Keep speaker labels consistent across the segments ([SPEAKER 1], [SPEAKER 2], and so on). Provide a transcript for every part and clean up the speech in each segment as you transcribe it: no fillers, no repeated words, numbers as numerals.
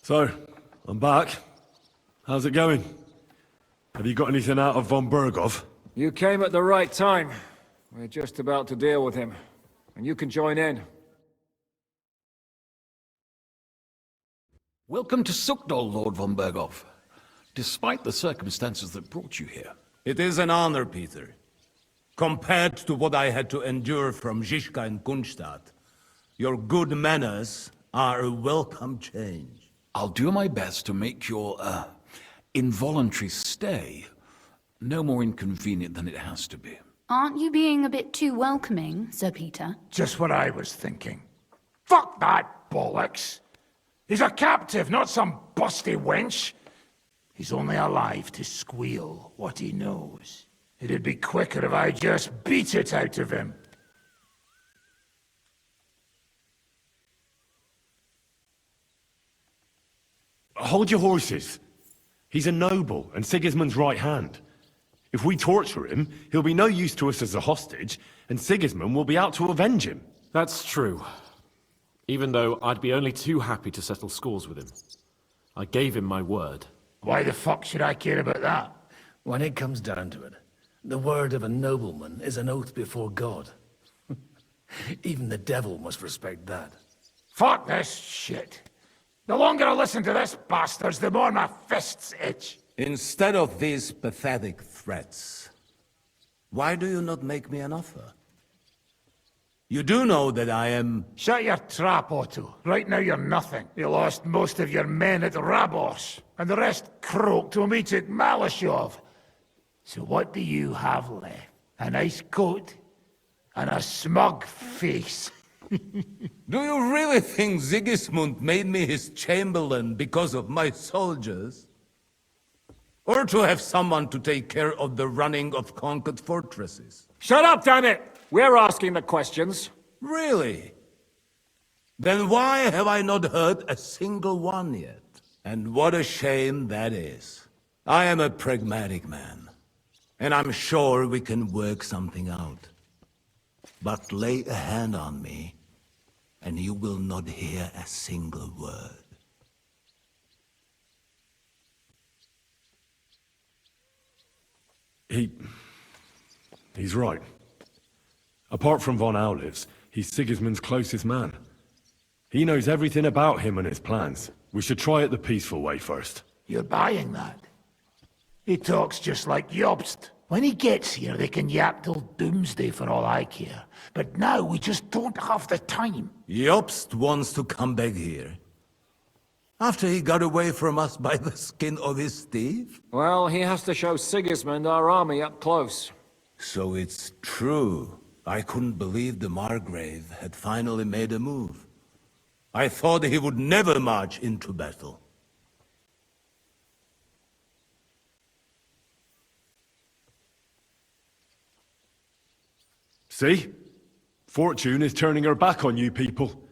[SPEAKER 1] So, I'm back. How's it going? Have you got anything out of von Bergov?
[SPEAKER 2] You came at the right time. We're just about to deal with him. And you can join in.
[SPEAKER 3] Welcome to Sukdal, Lord von Bergov. Despite the circumstances that brought you here.
[SPEAKER 4] It is an honor, Peter. Compared to what I had to endure from Žižka and Kunstadt, your good manners are a welcome change.
[SPEAKER 3] I'll do my best to make your, involuntary stay no more inconvenient than it has to be.
[SPEAKER 5] Aren't you being a bit too welcoming, Sir Peter?
[SPEAKER 6] Just what I was thinking. Fuck that bollocks! He's a captive, not some busty wench. He's only alive to squeal what he knows. It'd be quicker if I just beat it out of him.
[SPEAKER 1] Hold your horses. He's a noble and Sigismund's right hand. If we torture him, he'll be no use to us as a hostage, and Sigismund will be out to avenge him.
[SPEAKER 7] That's true. Even though I'd be only too happy to settle scores with him. I gave him my word.
[SPEAKER 6] Why the fuck should I care about that?
[SPEAKER 8] When it comes down to it, the word of a nobleman is an oath before God. Even the devil must respect that.
[SPEAKER 6] Fuck this shit. The longer I listen to this bastards, the more my fists itch.
[SPEAKER 4] Instead of these pathetic threats, why do you not make me an offer? You do know that I am...
[SPEAKER 6] Shut your trap, Otto. Right now you're nothing. You lost most of your men at Rabos, and the rest croaked when we took Malashov. So what do you have left? A nice coat and a smug face.
[SPEAKER 4] Do you really think Sigismund made me his chamberlain because of my soldiers? Or to have someone to take care of the running of conquered fortresses?
[SPEAKER 2] Shut up, damn it! We're asking the questions.
[SPEAKER 4] Really? Then why have I not heard a single one yet? And what a shame that is. I am a pragmatic man, and I'm sure we can work something out. But lay a hand on me, and you will not hear a single word.
[SPEAKER 1] He's right. Apart from von Aulitz, he's Sigismund's closest man. He knows everything about him and his plans. We should try it the peaceful way first.
[SPEAKER 6] You're buying that? He talks just like Jobst. When he gets here, they can yap till doomsday for all I care. But now we just don't have the time.
[SPEAKER 4] Jobst wants to come back here. After he got away from us by the skin of his teeth?
[SPEAKER 2] Well, he has to show Sigismund our army up close.
[SPEAKER 4] So it's true. I couldn't believe the Margrave had finally made a move. I thought he would never march into battle.
[SPEAKER 1] See? Fortune is turning her back on you people.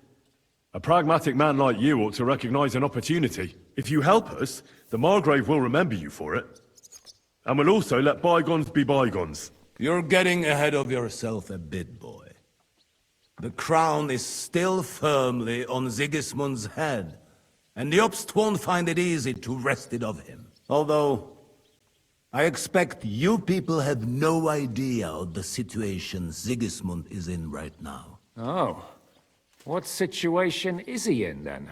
[SPEAKER 1] A pragmatic man like you ought to recognize an opportunity. If you help us, the Margrave will remember you for it. And will also let bygones be bygones.
[SPEAKER 4] You're getting ahead of yourself a bit, boy. The crown is still firmly on Sigismund's head, and Jobst won't find it easy to wrest it of him. Although, I expect you people have no idea of the situation Sigismund is in right now.
[SPEAKER 2] Oh. What situation is he in, then?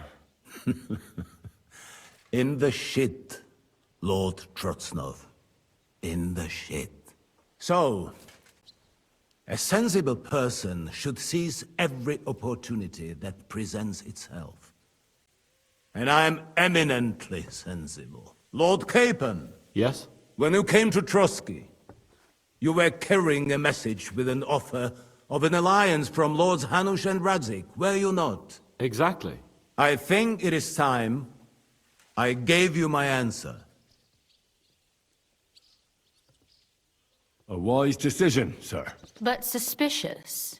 [SPEAKER 4] In the shit, Lord Trotznov. In the shit. So, a sensible person should seize every opportunity that presents itself. And I am eminently sensible. Lord Capon.
[SPEAKER 7] Yes?
[SPEAKER 4] When you came to Trotsky, you were carrying a message with an offer of an alliance from Lords Hanush and Radzik, were you not?
[SPEAKER 7] Exactly.
[SPEAKER 4] I think it is time I gave you my answer.
[SPEAKER 1] A wise decision, sir.
[SPEAKER 5] But suspicious.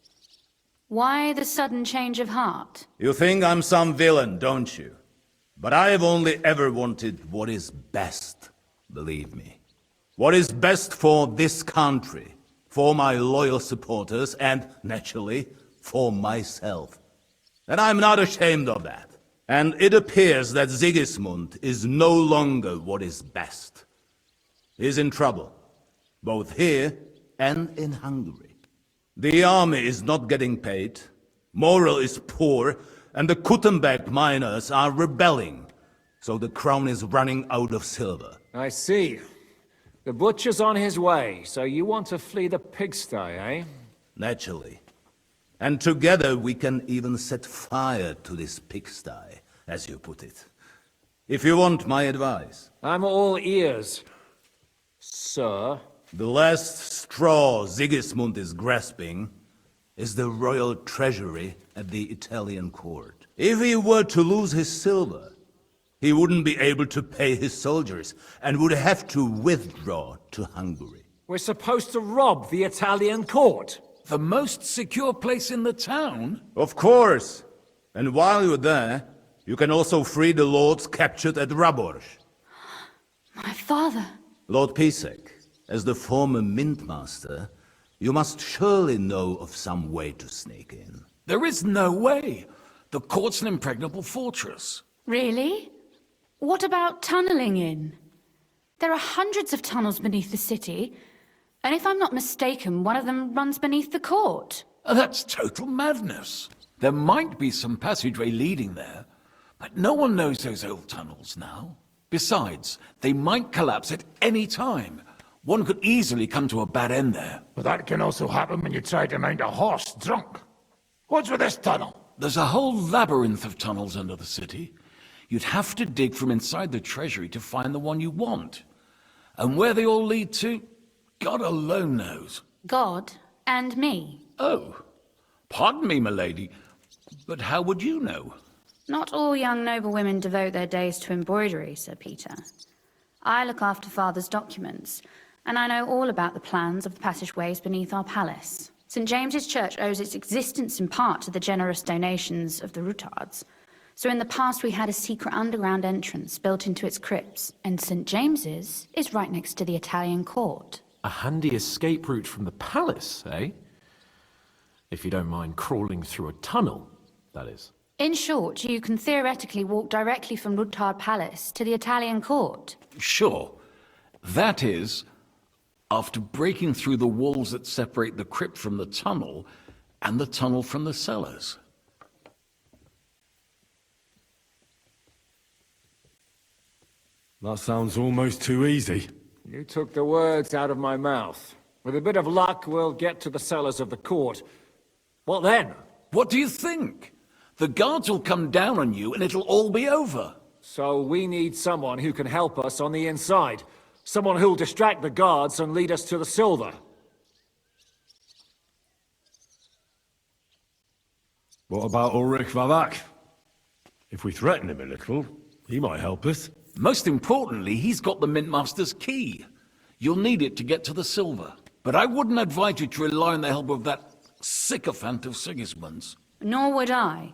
[SPEAKER 5] Why the sudden change of heart?
[SPEAKER 4] You think I'm some villain, don't you? But I have only ever wanted what is best, believe me. What is best for this country, for my loyal supporters, and, naturally, for myself. And I'm not ashamed of that. And it appears that Sigismund is no longer what is best. He's in trouble, both here and in Hungary. The army is not getting paid, morale is poor, and the Kuttenberg miners are rebelling, so the crown is running out of silver.
[SPEAKER 2] I see. The butcher's on his way, so you want to flee the pigsty, eh?
[SPEAKER 4] Naturally. And together we can even set fire to this pigsty, as you put it. If you want my advice.
[SPEAKER 2] I'm all ears, sir.
[SPEAKER 4] The last straw Sigismund is grasping is the royal treasury at the Italian court. If he were to lose his silver, he wouldn't be able to pay his soldiers and would have to withdraw to Hungary.
[SPEAKER 2] We're supposed to rob the Italian court.
[SPEAKER 3] The most secure place in the town?
[SPEAKER 4] Of course! And while you're there, you can also free the lords captured at Raborz.
[SPEAKER 5] My father.
[SPEAKER 4] Lord Pisek, as the former mintmaster, you must surely know of some way to sneak in.
[SPEAKER 3] There is no way. The court's an impregnable fortress.
[SPEAKER 5] Really? What about tunneling in? There are hundreds of tunnels beneath the city, and if I'm not mistaken, one of them runs beneath the court.
[SPEAKER 3] That's total madness. There might be some passageway leading there, but no one knows those old tunnels now. Besides, they might collapse at any time. One could easily come to a bad end there.
[SPEAKER 6] But that can also happen when you try to mount a horse drunk. What's with this tunnel?
[SPEAKER 3] There's a whole labyrinth of tunnels under the city. You'd have to dig from inside the treasury to find the one you want. And where they all lead to, God alone knows.
[SPEAKER 5] God and me.
[SPEAKER 3] Oh, pardon me, milady, but how would you know?
[SPEAKER 5] Not all young noble women devote their days to embroidery, Sir Peter. I look after Father's documents, and I know all about the plans of the passageways beneath our palace. St. James's Church owes its existence in part to the generous donations of the Oratores. So in the past we had a secret underground entrance built into its crypts, and St. James's is right next to the Italian court.
[SPEAKER 7] A handy escape route from the palace, eh? If you don't mind crawling through a tunnel, that is.
[SPEAKER 5] In short, you can theoretically walk directly from Rutard Palace to the Italian court.
[SPEAKER 3] Sure. That is, after breaking through the walls that separate the crypt from the tunnel, and the tunnel from the cellars.
[SPEAKER 1] That sounds almost too easy.
[SPEAKER 2] You took the words out of my mouth. With a bit of luck, we'll get to the cellars of the court. What then?
[SPEAKER 3] What do you think? The guards will come down on you and it'll all be over.
[SPEAKER 2] So we need someone who can help us on the inside. Someone who'll distract the guards and lead us to the silver.
[SPEAKER 1] What about Ulrich Vavak? If we threaten him a little, he might help us.
[SPEAKER 3] Most importantly, he's got the Mintmaster's key. You'll need it to get to the silver. But I wouldn't advise you to rely on the help of that sycophant of Sigismund's.
[SPEAKER 5] Nor would I.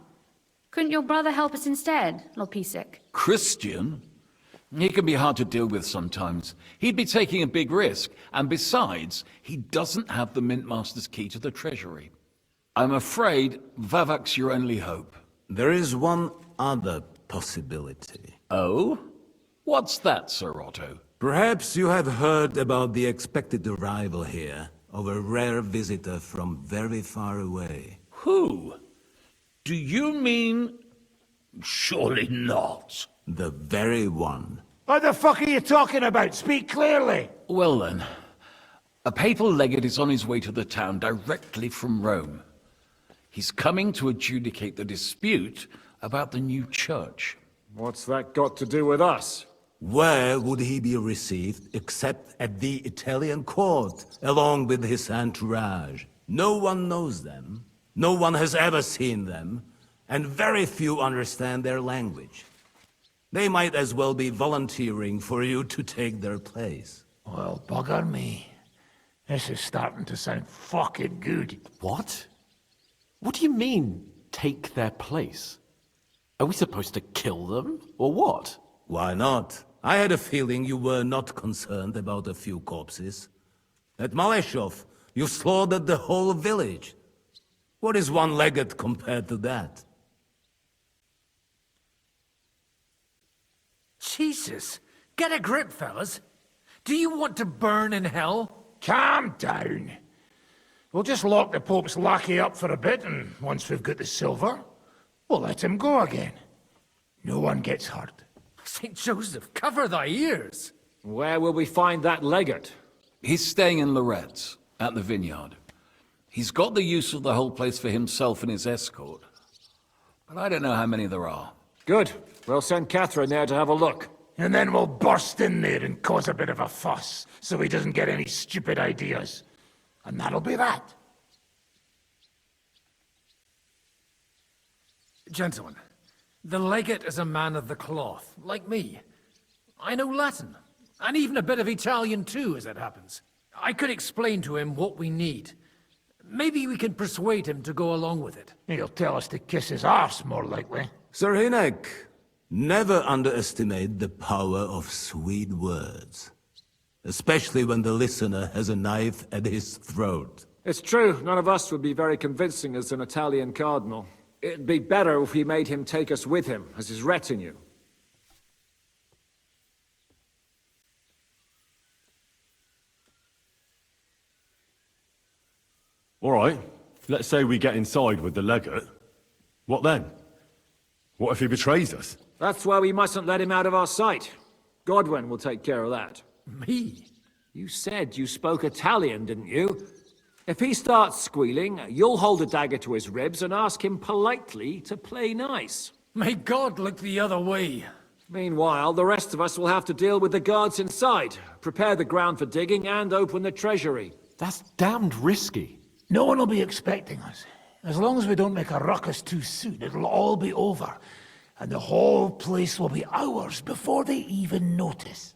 [SPEAKER 5] Couldn't your brother help us instead, Lord Pisek?
[SPEAKER 3] Christian? He can be hard to deal with sometimes. He'd be taking a big risk, and besides, he doesn't have the Mintmaster's key to the treasury. I'm afraid Vavak's your only hope.
[SPEAKER 4] There is one other possibility.
[SPEAKER 3] Oh? What's that, Sir Otto?
[SPEAKER 4] Perhaps you have heard about the expected arrival here of a rare visitor from very far away.
[SPEAKER 3] Who? Do you mean... Surely not.
[SPEAKER 4] The very one.
[SPEAKER 6] What the fuck are you talking about? Speak clearly!
[SPEAKER 3] Well then, a papal legate is on his way to the town directly from Rome. He's coming to adjudicate the dispute about the new church.
[SPEAKER 2] What's that got to do with us?
[SPEAKER 4] Where would he be received except at the Italian court, along with his entourage? No one knows them, no one has ever seen them, and very few understand their language. They might as well be volunteering for you to take their place.
[SPEAKER 6] Well, bugger me. This is starting to sound fucking good.
[SPEAKER 7] What? What do you mean, take their place? Are we supposed to kill them, or what?
[SPEAKER 4] Why not? I had a feeling you were not concerned about a few corpses. At Maleshov, you slaughtered the whole village. What is one legate compared to that?
[SPEAKER 8] Jesus! Get a grip, fellas. Do you want to burn in hell?
[SPEAKER 6] Calm down. We'll just lock the Pope's lackey up for a bit, and once we've got the silver, we'll let him go again. No one gets hurt.
[SPEAKER 8] St. Joseph, cover thy ears!
[SPEAKER 2] Where will we find that legate?
[SPEAKER 3] He's staying in Loretz, at the vineyard. He's got the use of the whole place for himself and his escort. But I don't know how many there are.
[SPEAKER 2] Good. We'll send Catherine there to have a look.
[SPEAKER 6] And then we'll burst in there and cause a bit of a fuss, so he doesn't get any stupid ideas. And that'll be that.
[SPEAKER 8] Gentlemen, the legate is a man of the cloth, like me. I know Latin, and even a bit of Italian too, as it happens. I could explain to him what we need. Maybe we can persuade him to go along with it.
[SPEAKER 6] He'll tell us to kiss his arse, more likely.
[SPEAKER 4] Sir Hynek, never underestimate the power of sweet words. Especially when the listener has a knife at his throat.
[SPEAKER 2] It's true, none of us would be very convincing as an Italian cardinal. It'd be better if we made him take us with him, as his retinue.
[SPEAKER 1] All right, let's say we get inside with the legate. What then? What if he betrays us?
[SPEAKER 2] That's why we mustn't let him out of our sight. Godwin will take care of that.
[SPEAKER 8] Me?
[SPEAKER 2] You said you spoke Italian, didn't you? If he starts squealing, you'll hold a dagger to his ribs and ask him politely to play nice.
[SPEAKER 8] May God look the other way.
[SPEAKER 2] Meanwhile, the rest of us will have to deal with the guards inside, prepare the ground for digging, and open the treasury.
[SPEAKER 7] That's damned risky.
[SPEAKER 6] No one will be expecting us. As long as we don't make a ruckus too soon, it'll all be over. And the whole place will be ours before they even notice.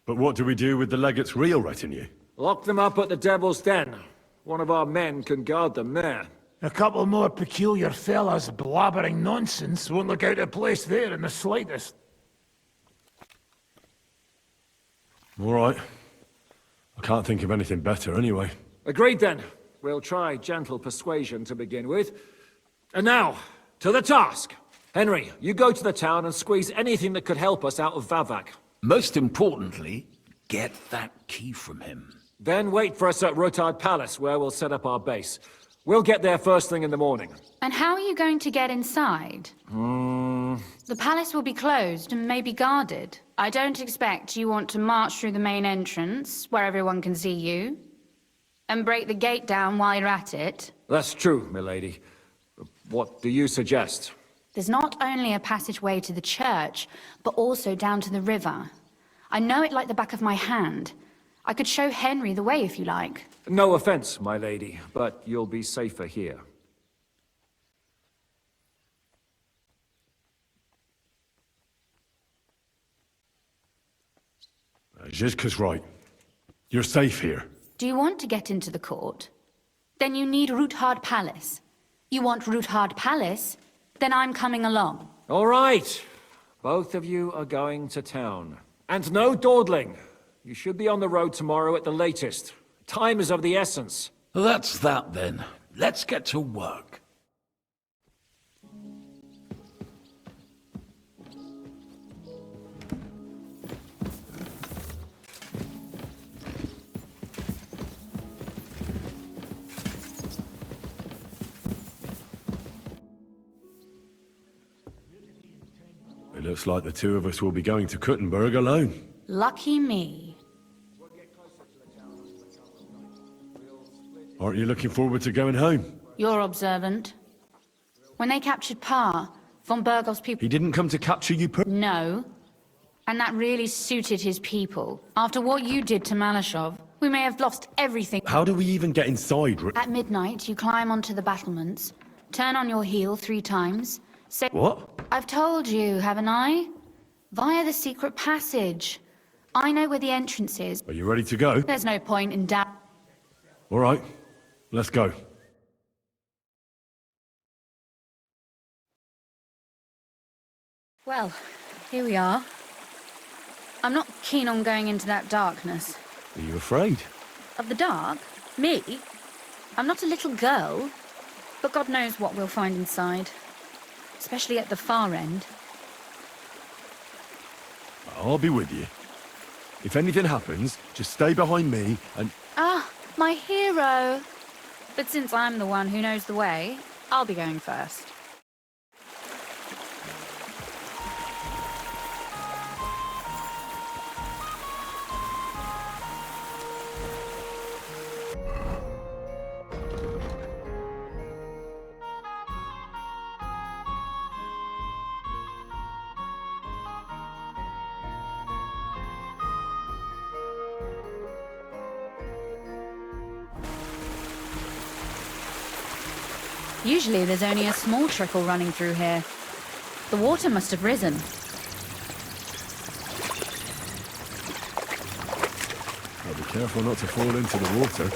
[SPEAKER 1] But what do we do with the legate's real retinue?
[SPEAKER 2] Lock them up at the Devil's Den. One of our men can guard them there.
[SPEAKER 6] A couple more peculiar fellas blabbering nonsense won't look out of place there in the slightest.
[SPEAKER 1] All right. I can't think of anything better anyway.
[SPEAKER 2] Agreed then. We'll try gentle persuasion to begin with. And now, to the task! Henry, you go to the town and squeeze anything that could help us out of Vavak.
[SPEAKER 3] Most importantly, get that key from him.
[SPEAKER 2] Then wait for us at Rotard Palace, where we'll set up our base. We'll get there first thing in the morning.
[SPEAKER 5] And how are you going to get inside? The palace will be closed and maybe guarded. I don't expect you want to march through the main entrance, where everyone can see you, and break the gate down while you're at it.
[SPEAKER 2] That's true, milady. What do you suggest?
[SPEAKER 5] There's not only a passageway to the church, but also down to the river. I know it like the back of my hand. I could show Henry the way if you like.
[SPEAKER 2] No offense, my lady, but you'll be safer here.
[SPEAKER 1] Zizka's right. You're safe here.
[SPEAKER 5] Do you want to get into the court? Then you need Rotard Palace. You want Rotard Palace? Then I'm coming along.
[SPEAKER 2] All right. Both of you are going to town. And no dawdling. You should be on the road tomorrow at the latest. Time is of the essence.
[SPEAKER 3] That's that then. Let's get to work.
[SPEAKER 1] It looks like the two of us will be going to Kuttenberg alone.
[SPEAKER 5] Lucky me.
[SPEAKER 1] Aren't you looking forward to going home?
[SPEAKER 5] You're observant. When they captured Pa, von Berghoff's people...
[SPEAKER 1] He didn't come to capture you
[SPEAKER 5] No. And that really suited his people. After what you did to Malashov, we may have lost everything.
[SPEAKER 1] How do we even get inside?
[SPEAKER 5] At midnight, you climb onto the battlements, turn on your heel 3 times, say...
[SPEAKER 1] What?
[SPEAKER 5] I've told you, haven't I? Via the secret passage. I know where the entrance is.
[SPEAKER 1] Are you ready to go?
[SPEAKER 5] There's no point in doubt.
[SPEAKER 1] All right. Let's go.
[SPEAKER 5] Well, here we are. I'm not keen on going into that darkness.
[SPEAKER 1] Are you afraid?
[SPEAKER 5] Of the dark? Me? I'm not a little girl. But God knows what we'll find inside. especially at the far end.
[SPEAKER 1] I'll be with you. If anything happens, just stay behind me and...
[SPEAKER 5] Ah, my hero! But since I'm the one who knows the way, I'll be going first. Usually there's only a small trickle running through here. The water must have risen.
[SPEAKER 1] I'll be careful not to fall into the water.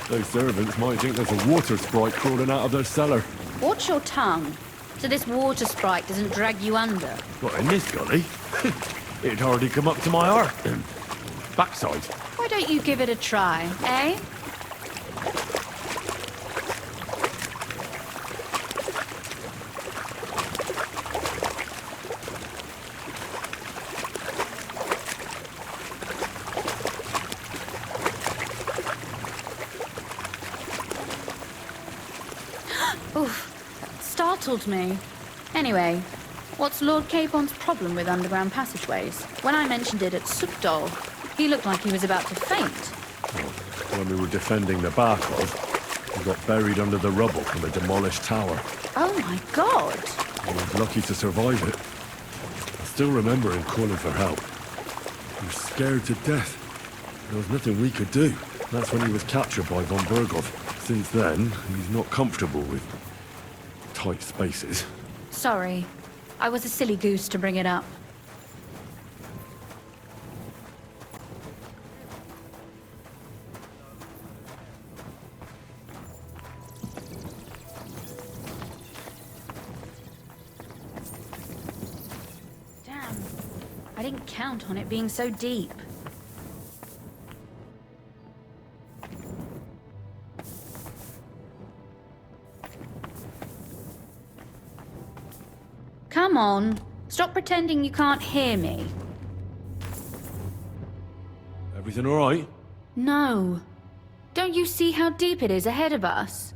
[SPEAKER 1] Those servants might think there's a water sprite crawling out of their cellar.
[SPEAKER 5] Watch your tongue, so this water sprite doesn't drag you under.
[SPEAKER 1] What, in this gully? It'd hardly come up to my heart. Backside.
[SPEAKER 5] Why don't you give it a try, eh? Oof, that startled me. Anyway, what's Lord Capon's problem with underground passageways? When I mentioned it at Supdol, he looked like he was about to faint.
[SPEAKER 1] When we were defending the Barkov, we got buried under the rubble from a demolished tower.
[SPEAKER 5] Oh my god!
[SPEAKER 1] I was lucky to survive it. I still remember him calling for help. He was scared to death. There was nothing we could do. That's when he was captured by von Berghoff. Since then, he's not comfortable with tight spaces.
[SPEAKER 5] Sorry. I was a silly goose to bring it up. Damn. I didn't count on it being so deep. Come on. Stop pretending you can't hear me.
[SPEAKER 1] Everything all right?
[SPEAKER 5] No. Don't you see how deep it is ahead of us?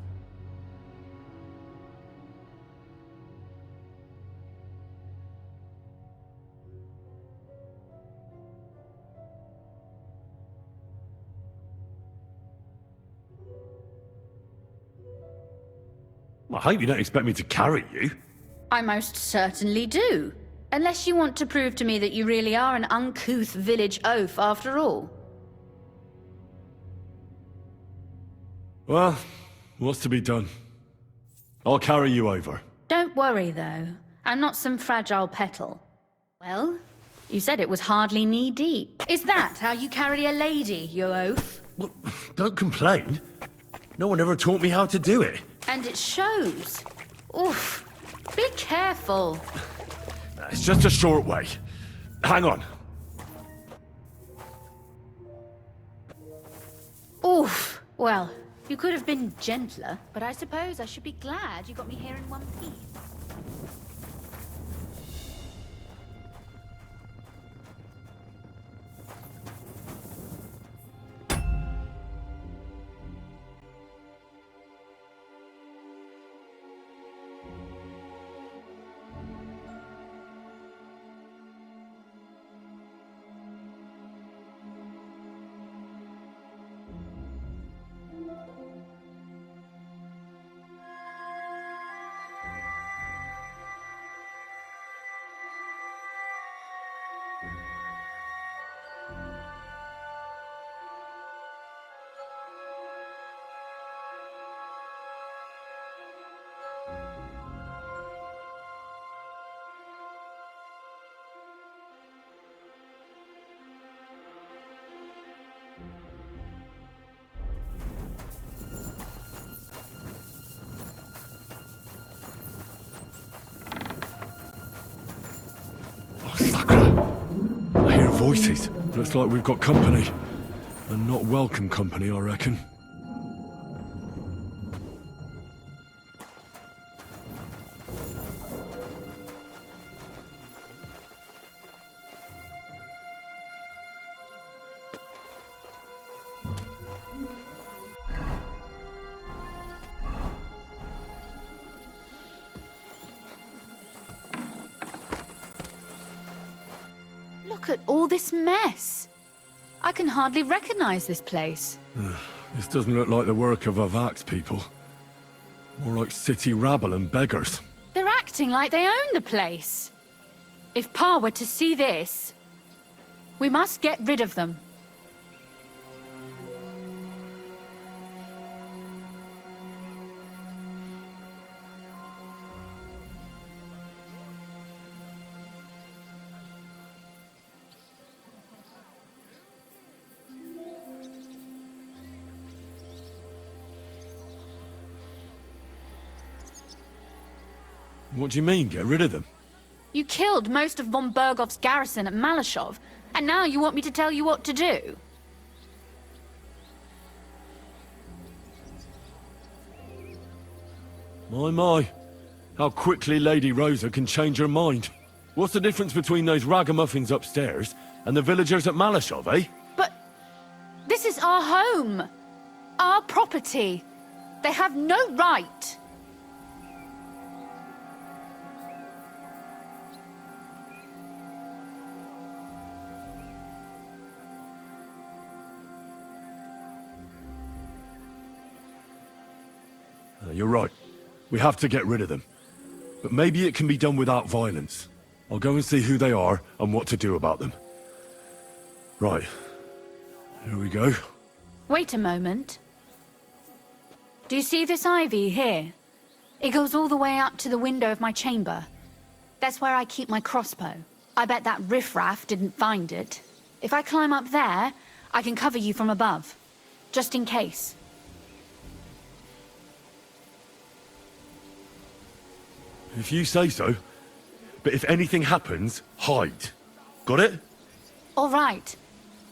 [SPEAKER 1] I hope you don't expect me to carry you.
[SPEAKER 5] I most certainly do. Unless you want to prove to me that you really are an uncouth village oaf after all.
[SPEAKER 1] Well, what's to be done? I'll carry you over.
[SPEAKER 5] Don't worry, though. I'm not some fragile petal. Well, you said it was hardly knee-deep. Is that how you carry a lady, you oaf?
[SPEAKER 1] Well, don't complain. No one ever taught me how to do it.
[SPEAKER 5] And it shows. Oof. Be careful.
[SPEAKER 1] It's just a short way. Hang on.
[SPEAKER 5] Oof. Well, you could have been gentler, but I suppose I should be glad you got me here in one piece.
[SPEAKER 1] I hear voices. Looks like we've got company. And not welcome company, I reckon.
[SPEAKER 5] Look at all this mess. I can hardly recognize this place.
[SPEAKER 1] This doesn't look like the work of avenge people. More like city rabble and beggars.
[SPEAKER 5] They're acting like they own the place. If Pa were to see this, we must get rid of them.
[SPEAKER 1] What do you mean, get rid of them?
[SPEAKER 5] You killed most of von Bergov's garrison at Malashov, and now you want me to tell you what to do?
[SPEAKER 1] My. How quickly Lady Rosa can change her mind. What's the difference between those ragamuffins upstairs and the villagers at Malashov, eh?
[SPEAKER 5] But this is our home. Our property. They have no right.
[SPEAKER 1] You're right. We have to get rid of them. But maybe it can be done without violence. I'll go and see who they are and what to do about them. Right. Here we go.
[SPEAKER 5] Wait a moment. Do you see this ivy here? It goes all the way up to the window of my chamber. That's where I keep my crossbow. I bet that riffraff didn't find it. If I climb up there, I can cover you from above. Just in case.
[SPEAKER 1] If you say so. But if anything happens, hide. Got it?
[SPEAKER 5] All right.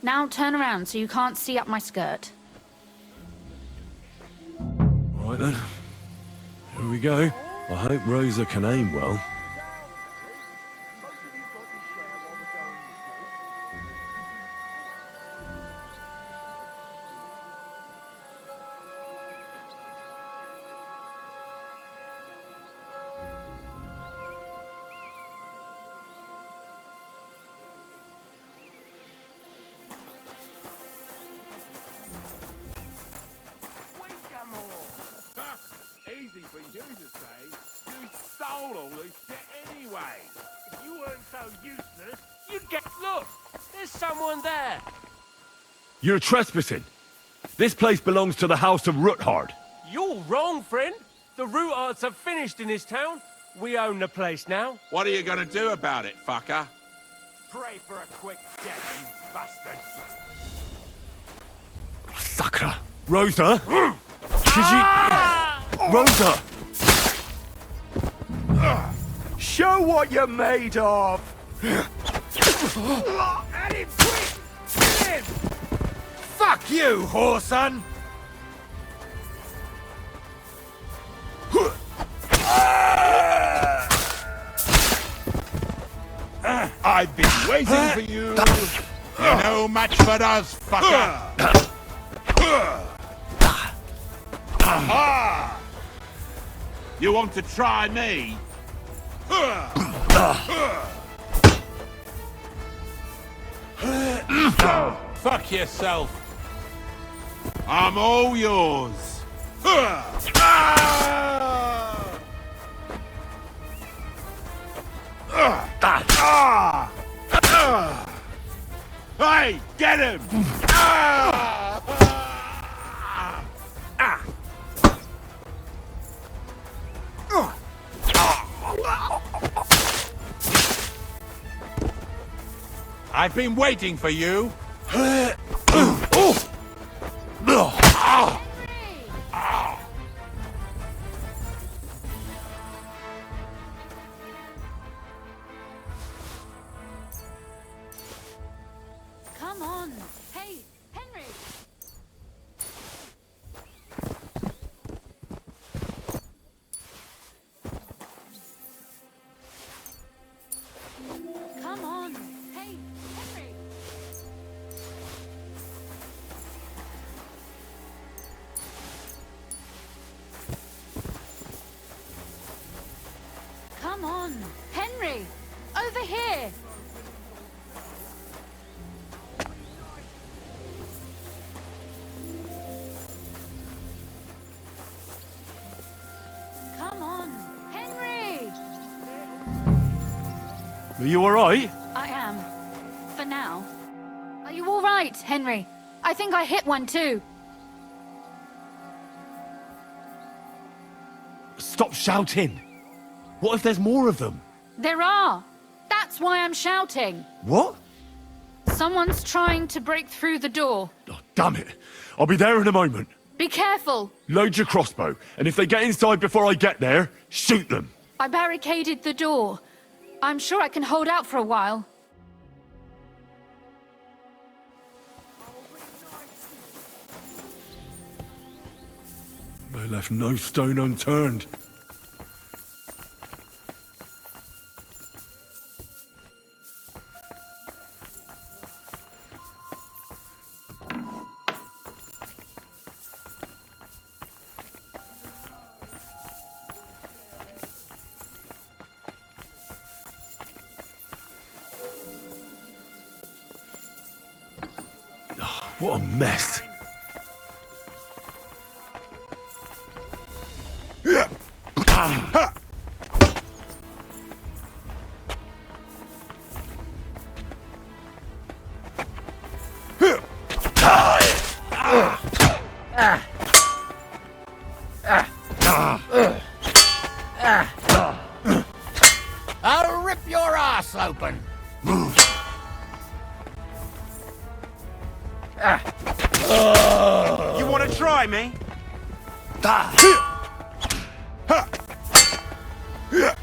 [SPEAKER 5] Now turn around so you can't see up my skirt.
[SPEAKER 1] Right then. Here we go. I hope Rosa can aim well.
[SPEAKER 9] Easy for you to say. You stole all this shit anyway. If you weren't so useless, you'd get... Look! There's someone there!
[SPEAKER 1] You're trespassing. This place belongs to the House of Ruthard.
[SPEAKER 9] You're wrong, friend. The Rutards have finished in this town. We own the place now.
[SPEAKER 10] What are you gonna do about it, fucker?
[SPEAKER 9] Pray for a quick death, you bastard.
[SPEAKER 1] Sakra. Rosa? Rosa!
[SPEAKER 11] Show what you're made of!
[SPEAKER 9] At him, quick! Kill him! Fuck you, whoreson!
[SPEAKER 10] I've been waiting for you. You're no match for us, fucker. You want to try me? Fuck yourself. I'm all yours. Hey, get him! I've been waiting for you.
[SPEAKER 5] Come on. Hey, Henry! Come on. Hey, Henry!
[SPEAKER 1] Are you alright?
[SPEAKER 5] I am. For now. Are you all right, Henry? I think I hit one too.
[SPEAKER 1] Stop shouting! What if there's more of them?
[SPEAKER 5] There are. That's why I'm shouting.
[SPEAKER 1] What?
[SPEAKER 5] Someone's trying to break through the door.
[SPEAKER 1] Oh, damn it. I'll be there in a moment.
[SPEAKER 5] Be careful.
[SPEAKER 1] Load your crossbow, and if they get inside before I get there, shoot them.
[SPEAKER 5] I barricaded the door. I'm sure I can hold out for a while.
[SPEAKER 1] They left no stone unturned. What a mess.
[SPEAKER 11] I'll rip your ass open. You want to try me? It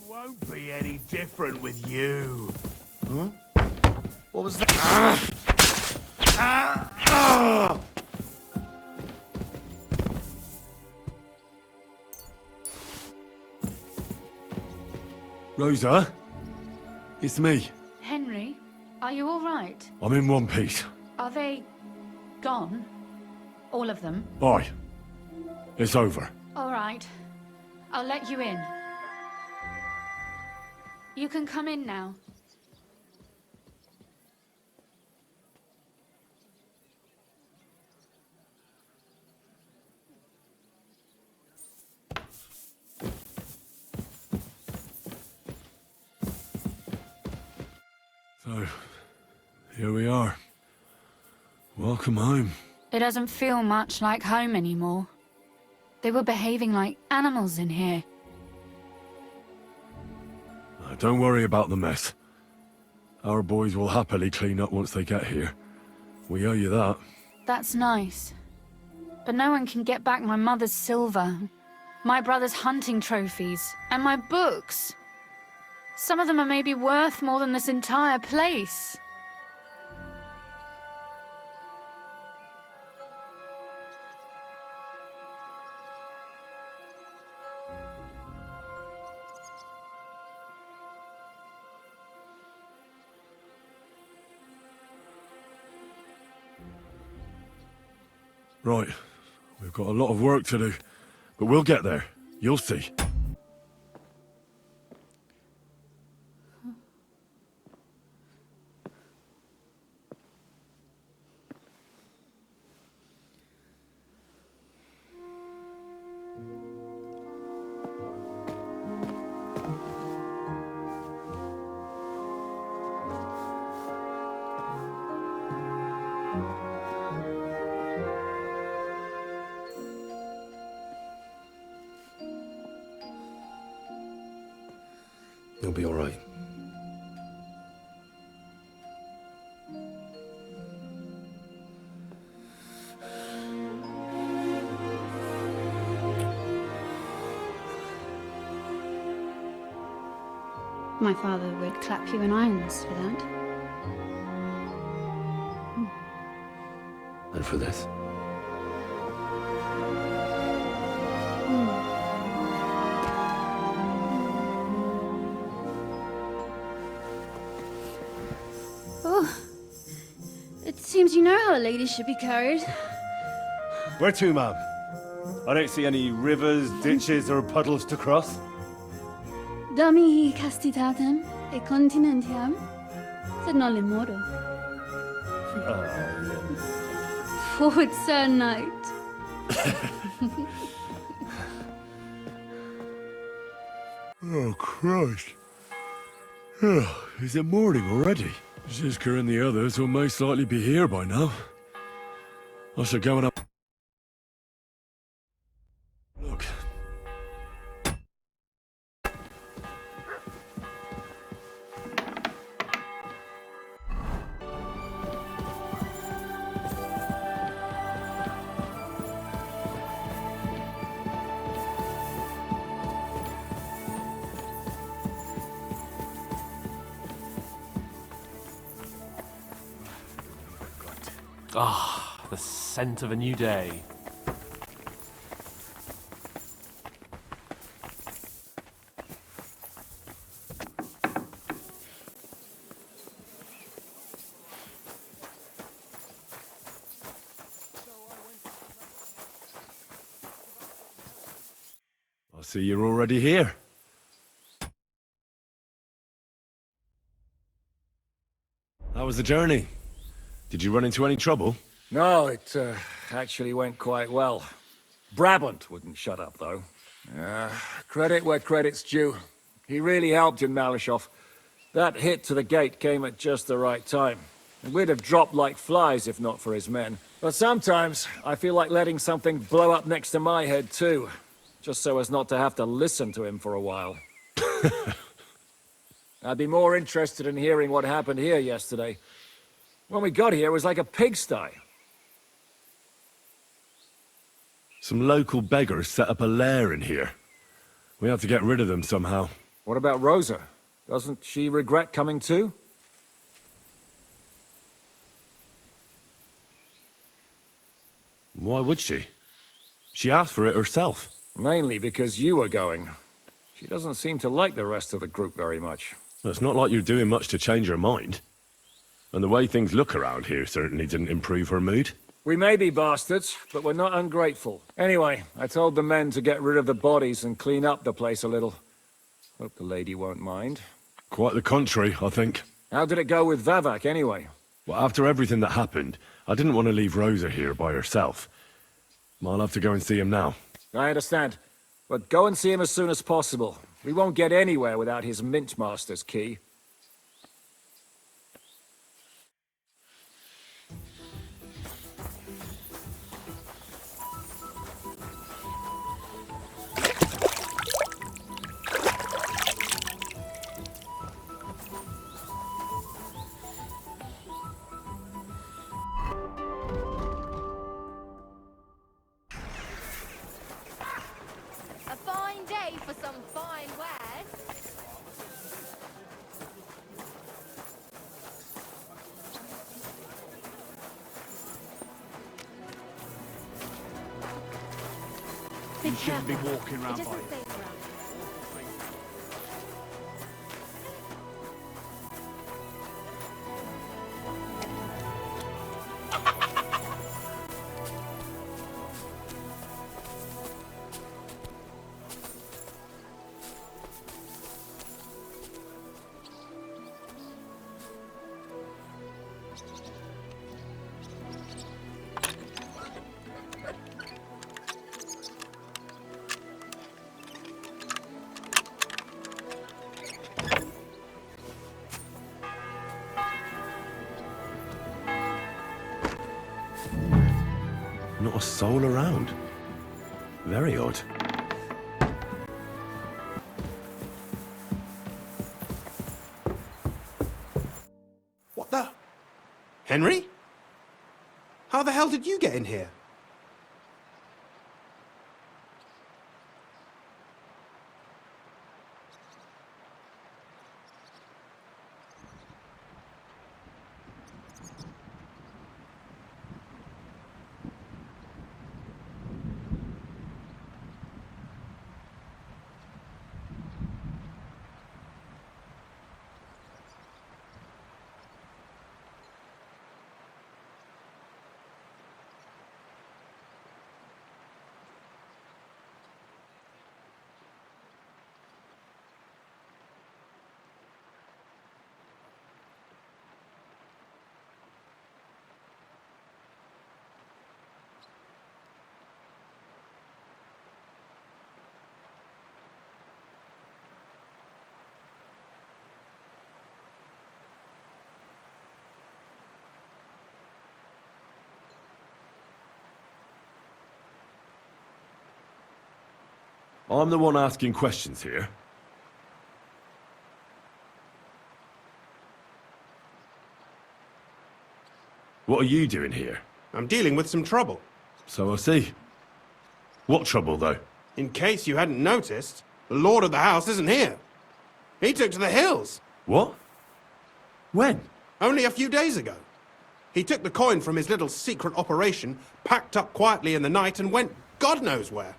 [SPEAKER 11] won't be any different with you. Huh? What was that?
[SPEAKER 1] Rosa? It's me.
[SPEAKER 5] Henry, are you all right?
[SPEAKER 1] I'm in one piece.
[SPEAKER 5] Are they gone? All of them?
[SPEAKER 1] Aye. It's over.
[SPEAKER 5] All right. I'll let you in. You can come in now.
[SPEAKER 1] So, here we are. Welcome home.
[SPEAKER 5] It doesn't feel much like home anymore. They were behaving like animals in here.
[SPEAKER 1] Don't worry about the mess. Our boys will happily clean up once they get here. We owe you that.
[SPEAKER 5] That's nice. But no one can get back my mother's silver, my brother's hunting trophies, and my books. Some of them are maybe worth more than this entire place.
[SPEAKER 1] Right. We've got a lot of work to do, but we'll get there. You'll see.
[SPEAKER 12] You'll be all right.
[SPEAKER 5] My father would clap you in irons for that.
[SPEAKER 12] And for this.
[SPEAKER 13] Oh, it seems you know how a lady should be carried.
[SPEAKER 1] Where to, ma'am? I don't see any rivers, ditches, or puddles to cross.
[SPEAKER 13] Damihi castitatem e continentiam, sed non limoro. Forward, Sir Knight.
[SPEAKER 1] Oh, Christ. Is it morning already? Zizka and the others will most likely be here by now. I should go and up. Look.
[SPEAKER 7] Ah, the scent of a new day.
[SPEAKER 1] I see you're already here. How was the journey? Did you run into any trouble?
[SPEAKER 2] No, it actually went quite well. Brabant wouldn't shut up, though. Credit where credit's due. He really helped in Malishov. That hit to the gate came at just the right time. And we'd have dropped like flies if not for his men. But sometimes, I feel like letting something blow up next to my head too. Just so as not to have to listen to him for a while. I'd be more interested in hearing what happened here yesterday. When we got here, it was like a pigsty.
[SPEAKER 1] Some local beggars set up a lair in here. We had to get rid of them somehow.
[SPEAKER 2] What about Rosa? Doesn't she regret coming too?
[SPEAKER 1] Why would she? She asked for it herself.
[SPEAKER 2] Mainly because you were going. She doesn't seem to like the rest of the group very much.
[SPEAKER 1] It's not like you're doing much to change her mind. And the way things look around here certainly didn't improve her mood.
[SPEAKER 2] We may be bastards, but we're not ungrateful. Anyway, I told the men to get rid of the bodies and clean up the place a little. Hope the lady won't mind.
[SPEAKER 1] Quite the contrary, I think.
[SPEAKER 2] How did it go with Vavak, anyway?
[SPEAKER 1] Well, after everything that happened, I didn't want to leave Rosa here by herself. I'll have to go and see him now.
[SPEAKER 2] I understand. But go and see him as soon as possible. We won't get anywhere without his Mint Master's key.
[SPEAKER 12] A fine day for some fine wares.
[SPEAKER 11] You shouldn't be walking around by it.
[SPEAKER 1] Not a soul around. Very odd.
[SPEAKER 14] What the? Henry? How the hell did you get in here?
[SPEAKER 1] I'm the one asking questions here. What are you doing here?
[SPEAKER 14] I'm dealing with some trouble.
[SPEAKER 1] So I see. What trouble, though?
[SPEAKER 14] In case you hadn't noticed, the lord of the house isn't here. He took to the hills.
[SPEAKER 1] What? When?
[SPEAKER 14] Only a few days ago. He took the coin from his little secret operation, packed up quietly in the night, and went God knows where.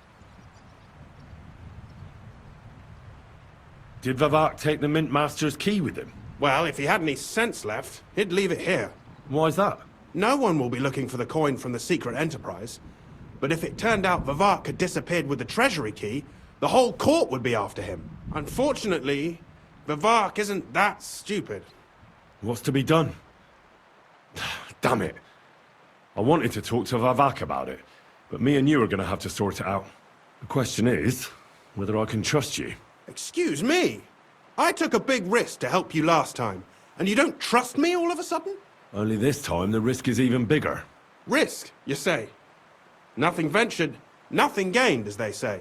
[SPEAKER 1] Did Vavak take the Mint Master's key with him?
[SPEAKER 14] Well, if he had any sense left, he'd leave it here.
[SPEAKER 1] Why's that?
[SPEAKER 14] No one will be looking for the coin from the secret enterprise. But if it turned out Vavak had disappeared with the treasury key, the whole court would be after him. Unfortunately, Vavak isn't that stupid.
[SPEAKER 1] What's to be done? Damn it. I wanted to talk to Vavak about it, but me and you are going to have to sort it out. The question is, whether I can trust you.
[SPEAKER 14] Excuse me? I took a big risk to help you last time, and you don't trust me all of a sudden?
[SPEAKER 1] Only this time the risk is even bigger.
[SPEAKER 14] Risk, you say? Nothing ventured, nothing gained, as they say.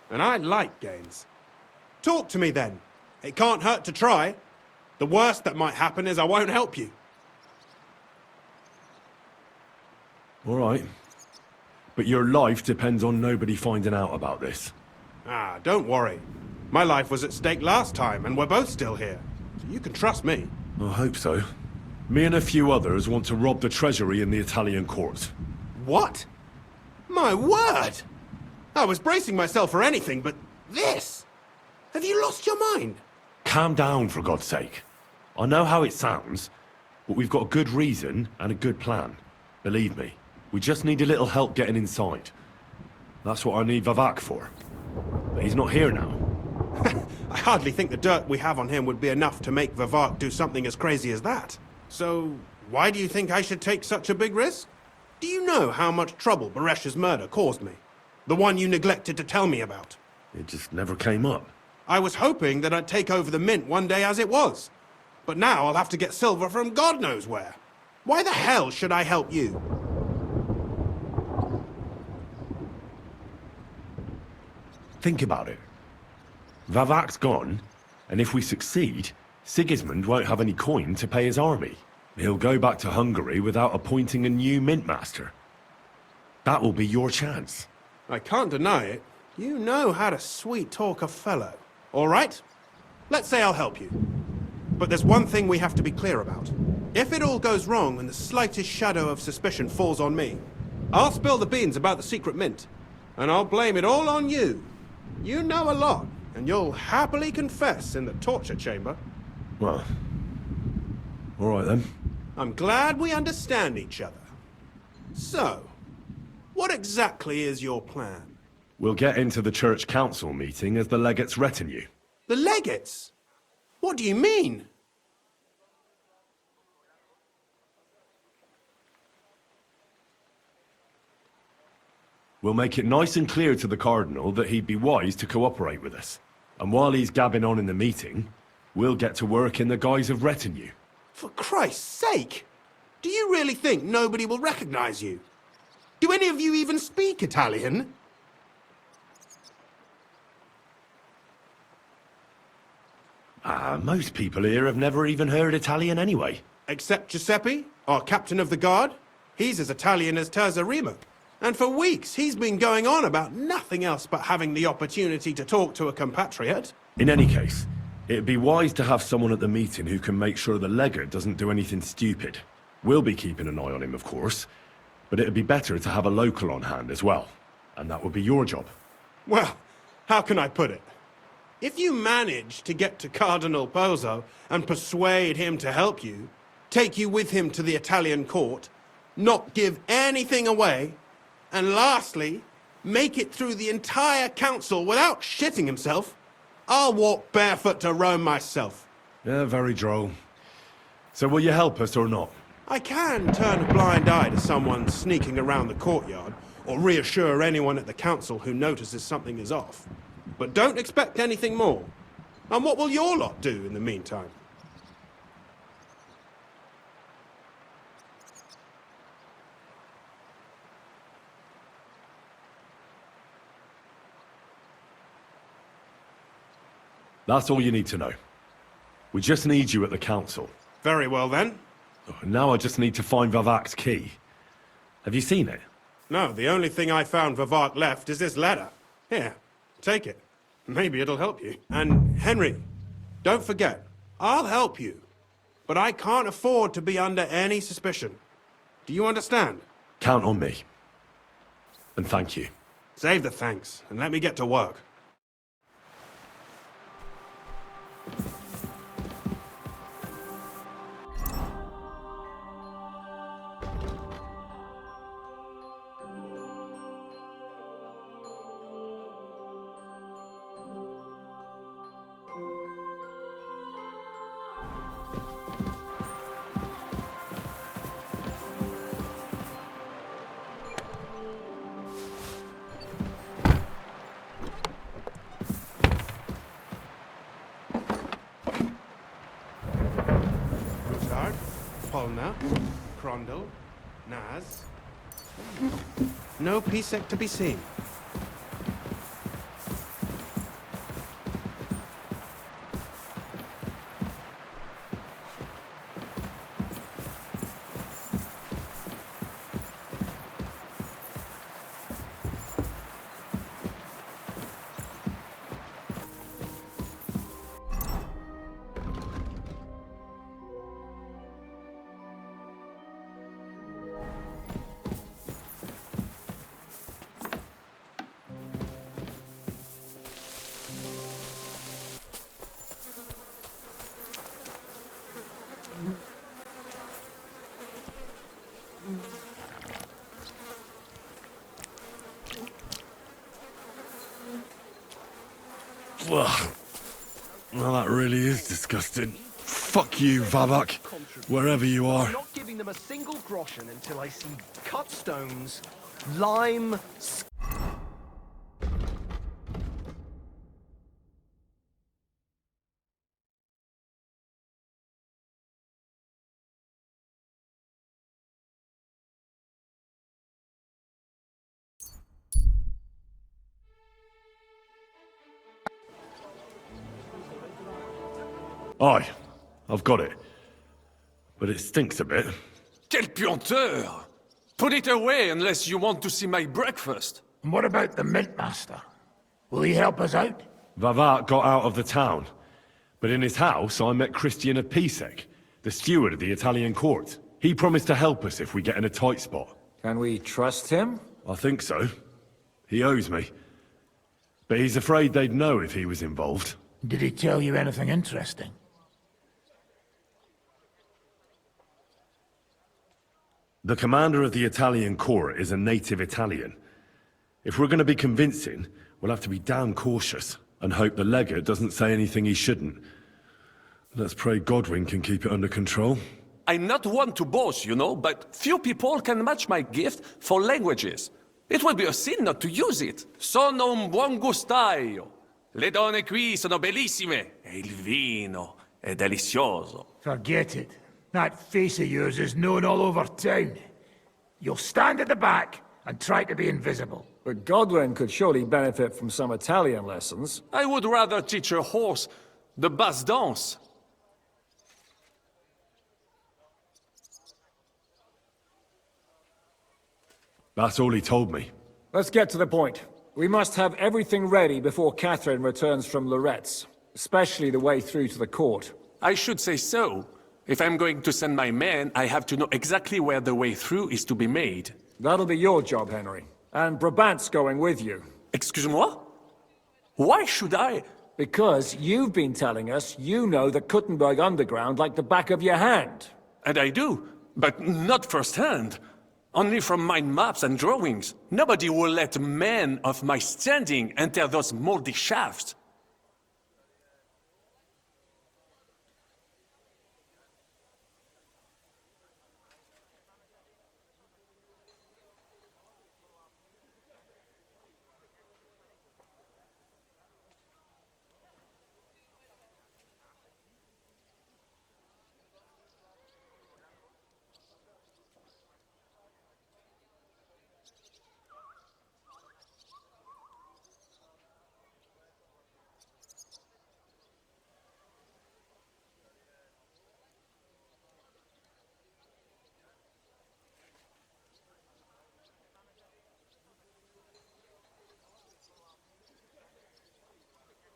[SPEAKER 14] And I like gains. Talk to me then. It can't hurt to try. The worst that might happen is I won't help you.
[SPEAKER 1] All right. But your life depends on nobody finding out about this.
[SPEAKER 14] Ah, don't worry. My life was at stake last time, and we're both still here. So you can trust me.
[SPEAKER 1] I hope so. Me and a few others want to rob the treasury in the Italian court.
[SPEAKER 14] What? My word! I was bracing myself for anything, but this? Have you lost your mind?
[SPEAKER 1] Calm down, for God's sake. I know how it sounds, but we've got a good reason and a good plan. Believe me, we just need a little help getting inside. That's what I need Vavak for. But he's not here now.
[SPEAKER 14] I hardly think the dirt we have on him would be enough to make Vavak do something as crazy as that. So, why do you think I should take such a big risk? Do you know how much trouble Baresh's murder caused me? The one you neglected to tell me about.
[SPEAKER 1] It just never came up.
[SPEAKER 14] I was hoping that I'd take over the mint one day as it was. But now I'll have to get silver from God knows where. Why the hell should I help you?
[SPEAKER 1] Think about it. Vavak's gone, and if we succeed, Sigismund won't have any coin to pay his army. He'll go back to Hungary without appointing a new mint master. That will be your chance.
[SPEAKER 14] I can't deny it. You know how to sweet-talk a fellow. All right? Let's say I'll help you. But there's one thing we have to be clear about. If it all goes wrong and the slightest shadow of suspicion falls on me, I'll spill the beans about the secret mint, and I'll blame it all on you. You know a lot, and you'll happily confess in the torture chamber.
[SPEAKER 1] Well, all right then.
[SPEAKER 14] I'm glad we understand each other. So, what exactly is your plan?
[SPEAKER 1] We'll get into the church council meeting as the legate's retinue.
[SPEAKER 14] The legates? What do you mean?
[SPEAKER 1] We'll make it nice and clear to the Cardinal that he'd be wise to cooperate with us. And while he's gabbing on in the meeting, we'll get to work in the guise of retinue.
[SPEAKER 14] For Christ's sake! Do you really think nobody will recognize you? Do any of you even speak Italian?
[SPEAKER 1] Most people here have never even heard Italian anyway.
[SPEAKER 14] Except Giuseppe, our captain of the guard. He's as Italian as Terzarima. And for weeks, he's been going on about nothing else but having the opportunity to talk to a compatriot.
[SPEAKER 1] In any case, it'd be wise to have someone at the meeting who can make sure the legate doesn't do anything stupid. We'll be keeping an eye on him, of course, but it'd be better to have a local on hand as well. And that would be your job.
[SPEAKER 14] Well, how can I put it? If you manage to get to Cardinal Pozzo and persuade him to help you, take you with him to the Italian court, not give anything away, and lastly, make it through the entire council without shitting himself, I'll walk barefoot to Rome myself.
[SPEAKER 1] Yeah, very droll. So will you help us or not?
[SPEAKER 14] I can turn a blind eye to someone sneaking around the courtyard, or reassure anyone at the council who notices something is off. But don't expect anything more. And what will your lot do in the meantime?
[SPEAKER 1] That's all you need to know. We just need you at the council.
[SPEAKER 14] Very well then.
[SPEAKER 1] Now I just need to find Vavak's key. Have you seen it?
[SPEAKER 14] No, the only thing I found Vavak left is this letter. Here, take it. Maybe it'll help you. And Henry, don't forget, I'll help you. But I can't afford to be under any suspicion. Do you understand?
[SPEAKER 1] Count on me. And thank you.
[SPEAKER 14] Save the thanks, and let me get to work. Polna, Crondel, Naz. No Pisek to be seen.
[SPEAKER 1] Ugh. Well, that really is disgusting. Fuck you, Vavak, wherever you are.
[SPEAKER 11] I'm not giving them a single groschen until I see cut stones, lime.
[SPEAKER 1] Aye, I've got it. But it stinks a bit.
[SPEAKER 3] Quel puanteur! Put it away unless you want to see my breakfast.
[SPEAKER 6] And what about the Mint Master? Will he help us out?
[SPEAKER 1] Vavak got out of the town. But in his house, I met Christian of Pisek, the steward of the Italian court. He promised to help us if we get in a tight spot.
[SPEAKER 2] Can we trust him?
[SPEAKER 1] I think so. He owes me. But he's afraid they'd know if he was involved.
[SPEAKER 6] Did he tell you anything interesting?
[SPEAKER 1] The commander of the Italian court is a native Italian. If we're going to be convincing, we'll have to be damn cautious and hope the legate doesn't say anything he shouldn't. Let's pray Godwin can keep it under control.
[SPEAKER 3] I'm not one to boast, you know, but few people can match my gift for languages. It would be a sin not to use it. Sono un buon gustaio. Le donne qui sono bellissime. E il vino è delizioso.
[SPEAKER 6] Forget it. That face of yours is known all over town. You'll stand at the back and try to be invisible.
[SPEAKER 2] But Godwin could surely benefit from some Italian lessons.
[SPEAKER 3] I would rather teach a horse the basse danse.
[SPEAKER 1] That's all he told me.
[SPEAKER 2] Let's get to the point. We must have everything ready before Catherine returns from Loretz, especially the way through to the court.
[SPEAKER 3] I should say so. If I'm going to send my men, I have to know exactly where the way through is to be made.
[SPEAKER 2] That'll be your job, Henry. And Brabant's going with you.
[SPEAKER 3] Excuse-moi? Why should I?
[SPEAKER 2] Because you've been telling us you know the Kuttenberg underground like the back of your hand.
[SPEAKER 3] And I do, but not firsthand. Only from mind maps and drawings. Nobody will let men of my standing enter those moldy shafts.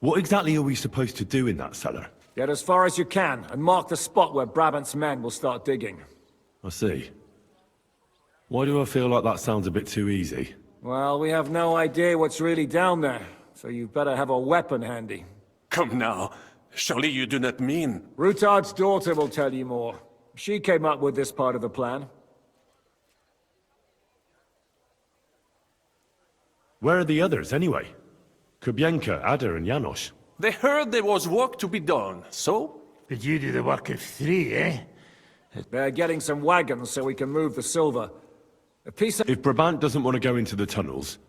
[SPEAKER 1] What exactly are we supposed to do in that cellar?
[SPEAKER 2] Get as far as you can, and mark the spot where Brabant's men will start digging.
[SPEAKER 1] I see. Why do I feel like that sounds a bit too easy?
[SPEAKER 2] Well, we have no idea what's really down there, so you better have a weapon handy.
[SPEAKER 15] Come now. Surely you do not mean...
[SPEAKER 2] Rutard's daughter will tell you more. She came up with this part of the plan.
[SPEAKER 1] Where are the others, anyway? Kubienka, Ada, and Janos.
[SPEAKER 15] They heard there was work to be done, so...
[SPEAKER 6] Did you do the work of 3, eh?
[SPEAKER 2] They're getting some wagons so we can move the silver. A piece of...
[SPEAKER 1] If Brabant doesn't want to go into the tunnels...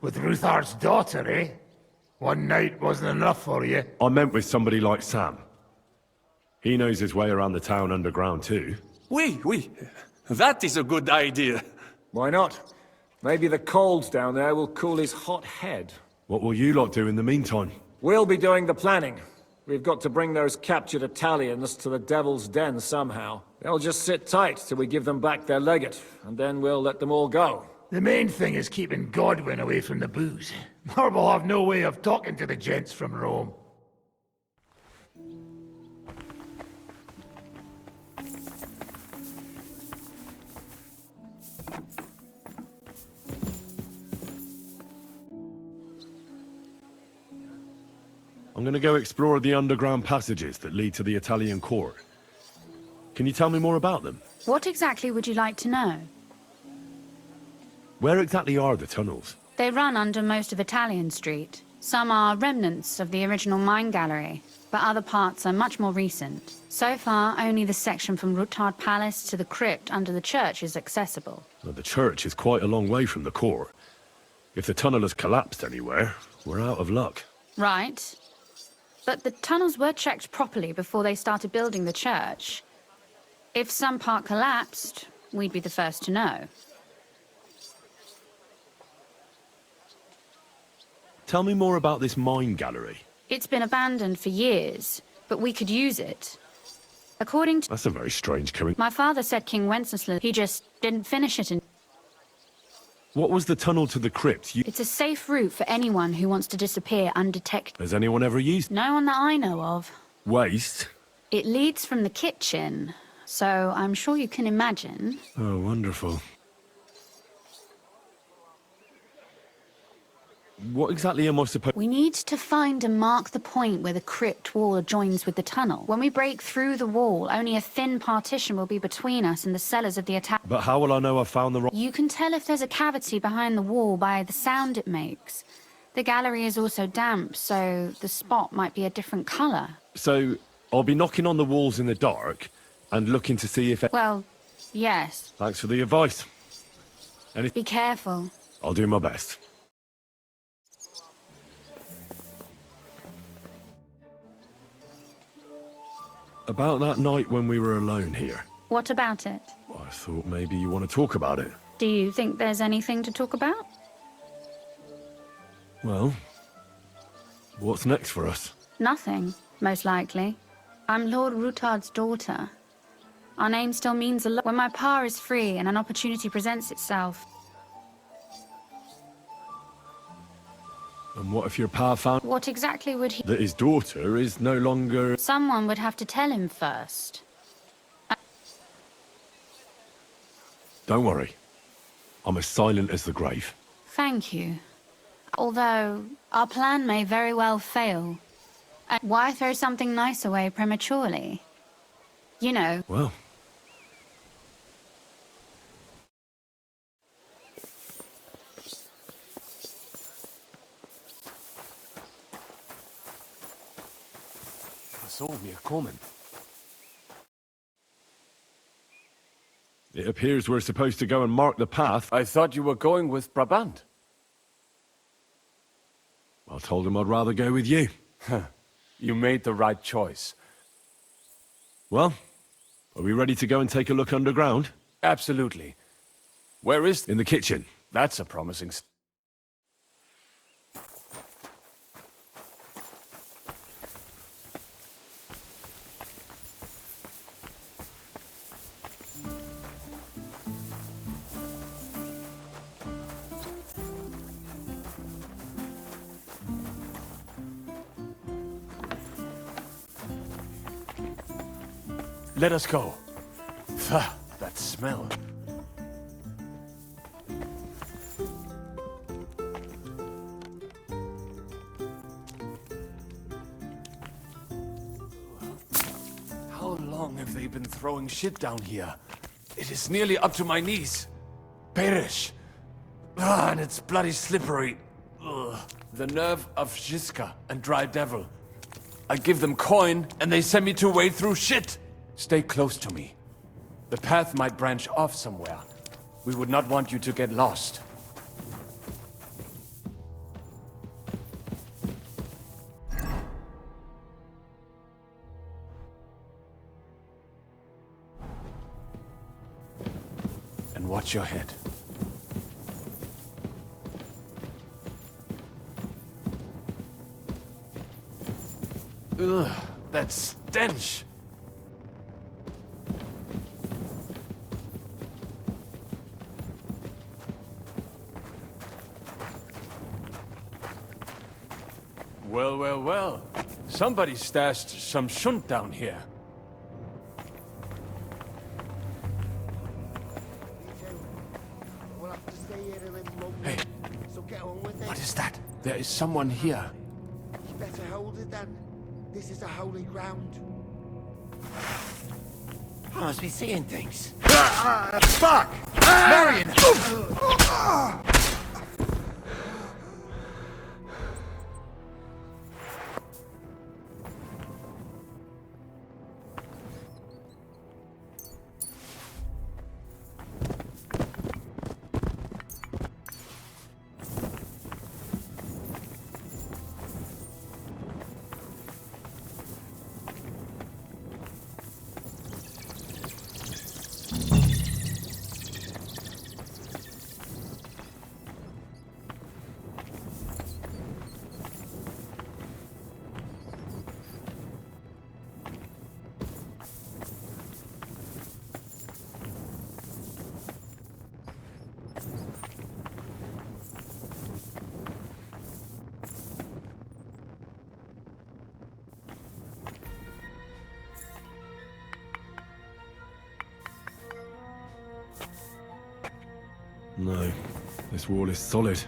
[SPEAKER 6] With Ruthar's daughter, eh? One night wasn't enough for you.
[SPEAKER 1] I meant with somebody like Sam. He knows his way around the town underground too.
[SPEAKER 15] Oui. That is a good idea.
[SPEAKER 2] Why not? Maybe the cold down there will cool his hot head.
[SPEAKER 1] What will you lot do in the meantime?
[SPEAKER 2] We'll be doing the planning. We've got to bring those captured Italians to the Devil's Den somehow. They'll just sit tight till we give them back their legate, and then we'll let them all go.
[SPEAKER 6] The main thing is keeping Godwin away from the booze. Or we'll have no way of talking to the gents from Rome.
[SPEAKER 1] I'm gonna go explore the underground passages that lead to the Italian court. Can you tell me more about them?
[SPEAKER 5] What exactly would you like to know?
[SPEAKER 1] Where exactly are the tunnels?
[SPEAKER 5] They run under most of Italian Street. Some are remnants of the original mine gallery, but other parts are much more recent. So far, only the section from Rutard Palace to the crypt under the church is accessible.
[SPEAKER 1] Well, the church is quite a long way from the court. If the tunnel has collapsed anywhere, we're out of luck.
[SPEAKER 5] Right. But the tunnels were checked properly before they started building the church. If some part collapsed, we'd be the first to know.
[SPEAKER 1] Tell me more about this mine gallery.
[SPEAKER 5] It's been abandoned for years, but we could use it. According to...
[SPEAKER 1] That's a very strange coincidence.
[SPEAKER 5] My father said King Wenceslas, he just didn't finish it in...
[SPEAKER 1] What was the tunnel to the crypt?
[SPEAKER 5] It's a safe route for anyone who wants to disappear undetected.
[SPEAKER 1] Has anyone ever used?
[SPEAKER 5] No one that I know of.
[SPEAKER 1] Waste?
[SPEAKER 5] It leads from the kitchen, so I'm sure you can imagine.
[SPEAKER 1] Oh, wonderful. What exactly am I supposed...
[SPEAKER 5] We need to find and mark the point where the crypt wall joins with the tunnel. When we break through the wall, only a thin partition will be between us and the cellars of the attack.
[SPEAKER 1] But how will I know I found the wrong...
[SPEAKER 5] You can tell if there's a cavity behind the wall by the sound it makes. The gallery is also damp, so the spot might be a different color.
[SPEAKER 1] So, I'll be knocking on the walls in the dark and looking to see if...
[SPEAKER 5] Well, yes.
[SPEAKER 1] Thanks for the advice.
[SPEAKER 5] Be careful.
[SPEAKER 1] I'll do my best. About that night when we were alone here.
[SPEAKER 5] What about it?
[SPEAKER 1] I thought maybe you want to talk about it.
[SPEAKER 5] Do you think there's anything to talk about?
[SPEAKER 1] Well, what's next for us?
[SPEAKER 5] Nothing, most likely. I'm Lord Rutard's daughter. Our name still means a lot. When my pa is free and an opportunity presents itself.
[SPEAKER 1] And what if your pa found...
[SPEAKER 5] What exactly would he...
[SPEAKER 1] That his daughter is no longer...
[SPEAKER 5] Someone would have to tell him first.
[SPEAKER 1] Don't worry. I'm as silent as the grave.
[SPEAKER 5] Thank you. Although, our plan may very well fail. And why throw something nice away prematurely? You know...
[SPEAKER 1] Well...
[SPEAKER 7] Saw me coming.
[SPEAKER 1] It appears we're supposed to go and mark the path.
[SPEAKER 7] I thought you were going with Brabant.
[SPEAKER 1] I told him I'd rather go with you.
[SPEAKER 7] You made the right choice.
[SPEAKER 1] Well, are we ready to go and take a look underground?
[SPEAKER 7] Absolutely. Where is...
[SPEAKER 1] In the kitchen.
[SPEAKER 7] That's a promising...
[SPEAKER 11] Let us go. Pah, that smell. How long have they been throwing shit down here? It is nearly up to my knees. Perish. Ah, and it's bloody slippery. Ugh. The nerve of Žižka and Dry Devil. I give them coin, and they send me to wade through shit. Stay close to me. The path might branch off somewhere. We would not want you to get lost. And watch your head. Ugh, that stench! Well, well, well. Somebody stashed some shunt down here. Hey, what is that? There is someone here.
[SPEAKER 16] You better hold it then. This is a holy ground. I must be seeing things.
[SPEAKER 11] Fuck! Marion!
[SPEAKER 1] No, this wall is solid.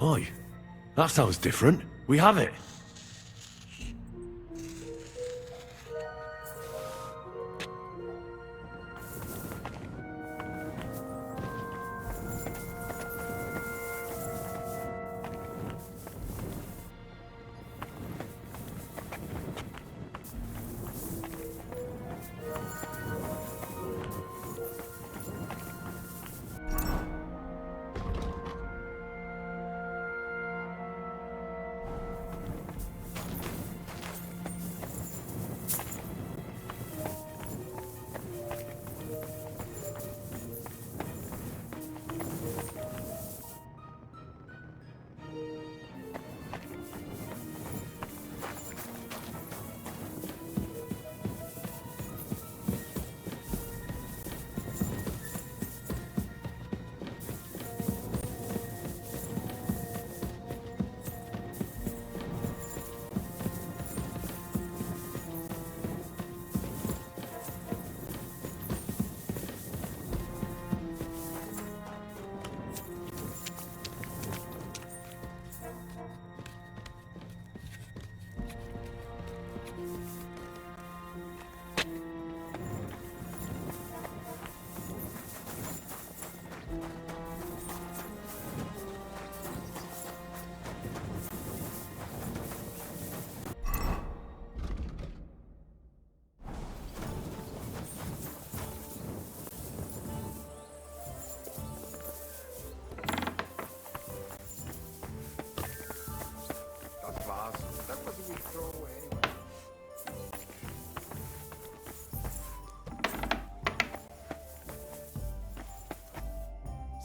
[SPEAKER 1] Oi, that sounds different. We have it.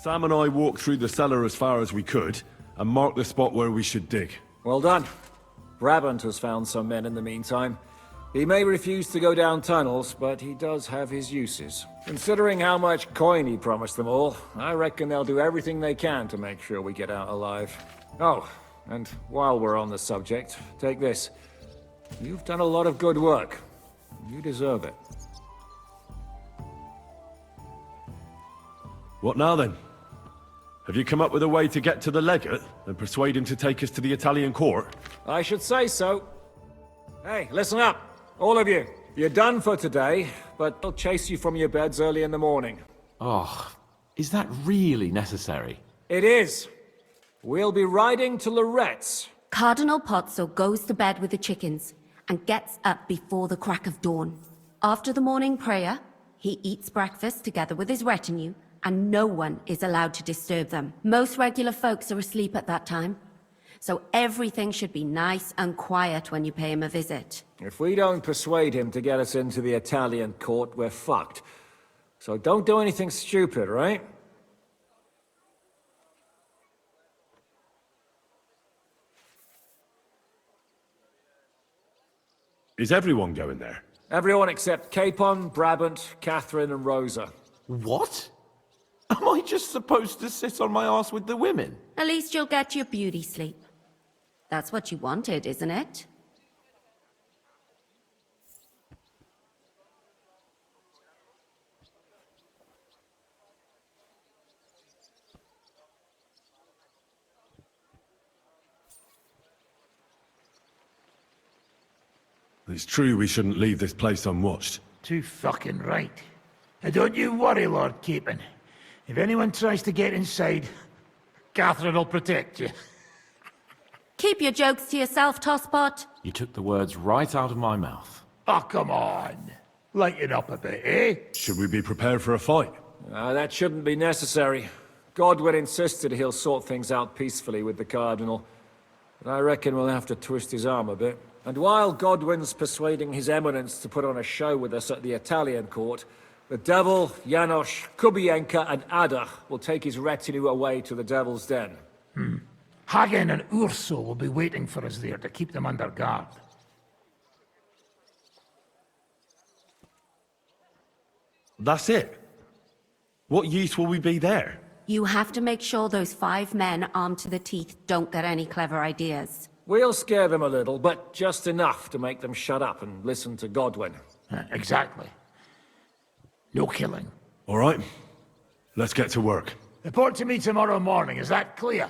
[SPEAKER 1] Sam and I walked through the cellar as far as we could, and marked the spot where we should dig.
[SPEAKER 2] Well done. Brabant has found some men in the meantime. He may refuse to go down tunnels, but he does have his uses. Considering how much coin he promised them all, I reckon they'll do everything they can to make sure we get out alive. Oh, and while we're on the subject, take this. You've done a lot of good work. You deserve it.
[SPEAKER 1] What now then? Have you come up with a way to get to the legate and persuade him to take us to the Italian court?
[SPEAKER 2] I should say so. Hey, listen up. All of you. You're done for today, but they'll chase you from your beds early in the morning.
[SPEAKER 7] Oh, is that really necessary?
[SPEAKER 2] It is. We'll be riding to Loretz.
[SPEAKER 17] Cardinal Pozzo goes to bed with the chickens and gets up before the crack of dawn. After the morning prayer, he eats breakfast together with his retinue, and no one is allowed to disturb them. Most regular folks are asleep at that time, so everything should be nice and quiet when you pay him a visit.
[SPEAKER 2] If we don't persuade him to get us into the Italian court, we're fucked. So don't do anything stupid, right?
[SPEAKER 1] Is everyone going there?
[SPEAKER 2] Everyone except Capon, Brabant, Catherine, and Rosa.
[SPEAKER 7] What? Am I just supposed to sit on my ass with the women?
[SPEAKER 17] At least you'll get your beauty sleep. That's what you wanted, isn't it?
[SPEAKER 1] It's true we shouldn't leave this place unwatched.
[SPEAKER 6] Too fucking right. And don't you worry, Lord Capon. If anyone tries to get inside, Catherine will protect you.
[SPEAKER 17] Keep your jokes to yourself, Tosspot.
[SPEAKER 7] You took the words right out of my mouth.
[SPEAKER 6] Oh, come on. Lighten up a bit, eh?
[SPEAKER 1] Should we be prepared for a fight?
[SPEAKER 2] That shouldn't be necessary. Godwin insisted he'll sort things out peacefully with the Cardinal. But I reckon we'll have to twist his arm a bit. And while Godwin's persuading His Eminence to put on a show with us at the Italian court, the Devil, Janosch, Kubienka, and Ada will take his retinue away to the Devil's Den.
[SPEAKER 6] Hagen and Urso will be waiting for us there to keep them under guard.
[SPEAKER 1] That's it? What use will we be there?
[SPEAKER 17] You have to make sure those 5 men armed to the teeth don't get any clever ideas.
[SPEAKER 2] We'll scare them a little, but just enough to make them shut up and listen to Godwin.
[SPEAKER 6] Exactly. No killing.
[SPEAKER 1] All right. Let's get to work.
[SPEAKER 6] Report to me tomorrow morning, is that clear?